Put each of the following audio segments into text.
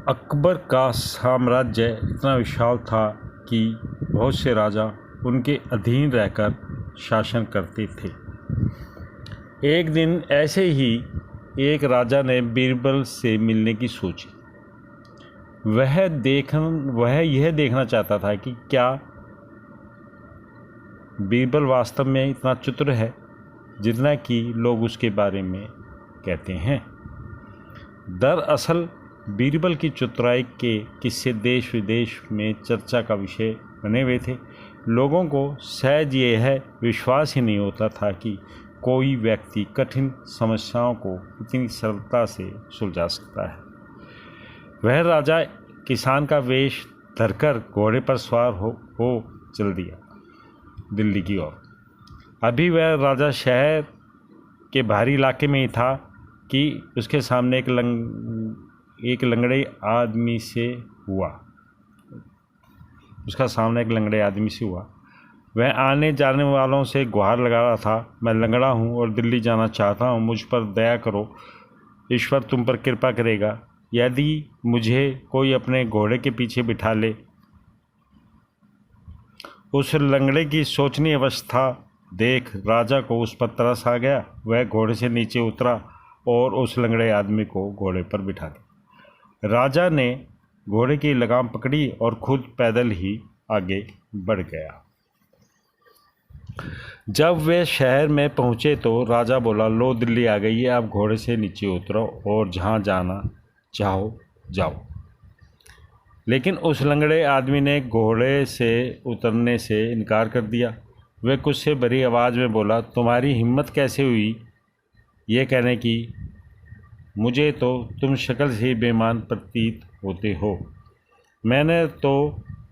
अकबर का साम्राज्य इतना विशाल था कि बहुत से राजा उनके अधीन रहकर शासन करते थे। एक दिन ऐसे ही एक राजा ने बीरबल से मिलने की सोची। वह यह देखना चाहता था कि क्या बीरबल वास्तव में इतना चतुर है जितना कि लोग उसके बारे में कहते हैं। दरअसल बीरबल की चतुराई के किस्से देश विदेश में चर्चा का विषय बने हुए थे। लोगों को सहज यह विश्वास ही नहीं होता था कि कोई व्यक्ति कठिन समस्याओं को इतनी सरलता से सुलझा सकता है। वह राजा किसान का वेश धरकर घोड़े पर सवार हो चल दिया दिल्ली की ओर। अभी वह राजा शहर के बाहरी इलाके में ही था कि उसके सामने एक लंगड़े आदमी से हुआ। वह आने जाने वालों से गुहार लगा रहा था, मैं लंगड़ा हूँ और दिल्ली जाना चाहता हूँ, मुझ पर दया करो, ईश्वर तुम पर कृपा करेगा यदि मुझे कोई अपने घोड़े के पीछे बिठा ले। उस लंगड़े की शोचनीय अवस्था देख राजा को उस पर तरस आ गया। वह घोड़े से नीचे उतरा और उस लंगड़े आदमी को घोड़े पर बिठा दिया। राजा ने घोड़े की लगाम पकड़ी और खुद पैदल ही आगे बढ़ गया। जब वे शहर में पहुंचे तो राजा बोला, लो दिल्ली आ गई है, अब घोड़े से नीचे उतरो और जहां जाना चाहो जाओ। लेकिन उस लंगड़े आदमी ने घोड़े से उतरने से इनकार कर दिया। वह गुस्से भरी आवाज़ में बोला, तुम्हारी हिम्मत कैसे हुई ये कहने की? मुझे तो तुम शक्ल से ही बेईमान प्रतीत होते हो। मैंने तो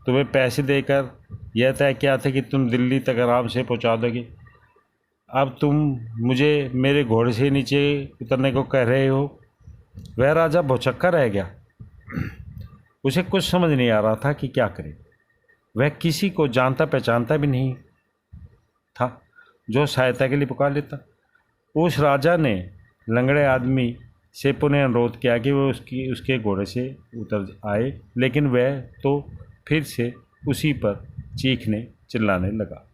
तुम्हें पैसे देकर यह तय किया था कि तुम दिल्ली तक आराम से पहुंचा दोगे। अब तुम मुझे मेरे घोड़े से नीचे उतरने को कह रहे हो। वह राजा भौचक्का रह गया। उसे कुछ समझ नहीं आ रहा था कि क्या करे। वह किसी को जानता पहचानता भी नहीं था जो सहायता के लिए पुकार लेता। उस राजा ने लंगड़े आदमी से पुनः अनुरोध किया कि वह उसके घोड़े से उतर आए, लेकिन वह तो फिर से उसी पर चीखने चिल्लाने लगा।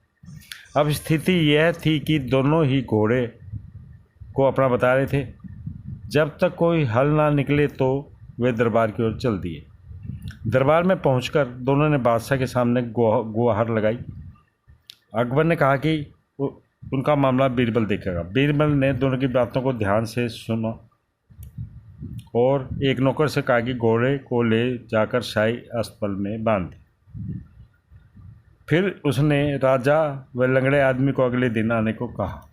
अब स्थिति यह थी कि दोनों ही घोड़े को अपना बता रहे थे। जब तक कोई हल ना निकले तो वे दरबार की ओर चल दिए। दरबार में पहुंचकर दोनों ने बादशाह के सामने गुहार लगाई। अकबर ने कहा कि उनका मामला बीरबल देखेगा। बीरबल ने दोनों की बातों को ध्यान से सुना और एक नौकर से कहा कि घोड़े को ले जाकर शाही अस्पताल में बांध दे। फिर उसने राजा व लंगड़े आदमी को अगले दिन आने को कहा।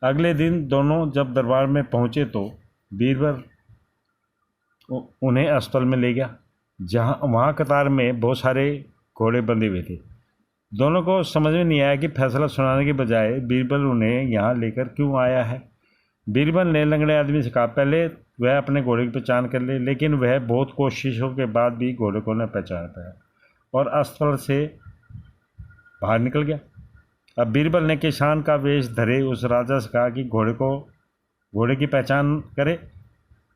अगले दिन दोनों जब दरबार में पहुंचे तो बीरबल उन्हें अस्पताल में ले गया, वहाँ कतार में बहुत सारे घोड़े बंधे हुए थे। दोनों को समझ में नहीं आया कि फैसला सुनाने के बजाय बीरबल उन्हें यहाँ लेकर क्यों आया है। बीरबल ने लंगड़े आदमी से कहा, पहले वह अपने घोड़े की पहचान कर ले, लेकिन वह बहुत कोशिशों के बाद भी घोड़े को न पहचान पाया और अस्पताल से बाहर निकल गया। अब बीरबल ने किसान का वेश धरे उस राजा से कहा कि घोड़े की पहचान करे।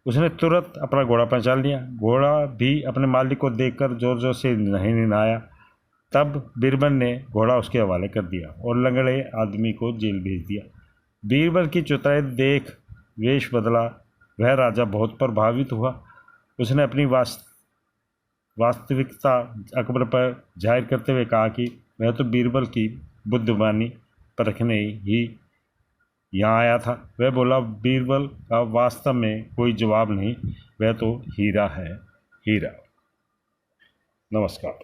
उसने तुरंत अपना घोड़ा पहचान लिया। घोड़ा भी अपने मालिक को देखकर जोर जोर से नहीं निनाया। तब बीरबल ने घोड़ा उसके हवाले कर दिया और लंगड़े आदमी को जेल भेज दिया। बीरबल की चतुराई देख वेश बदला वह राजा बहुत प्रभावित हुआ। उसने अपनी वास्तविकता अकबर पर जाहिर करते हुए कहा कि वह तो बीरबल की बुद्धिमानी परखने ही यहाँ आया था। वह बोला, बीरबल का वास्तव में कोई जवाब नहीं, वह तो हीरा है, हीरा। नमस्कार।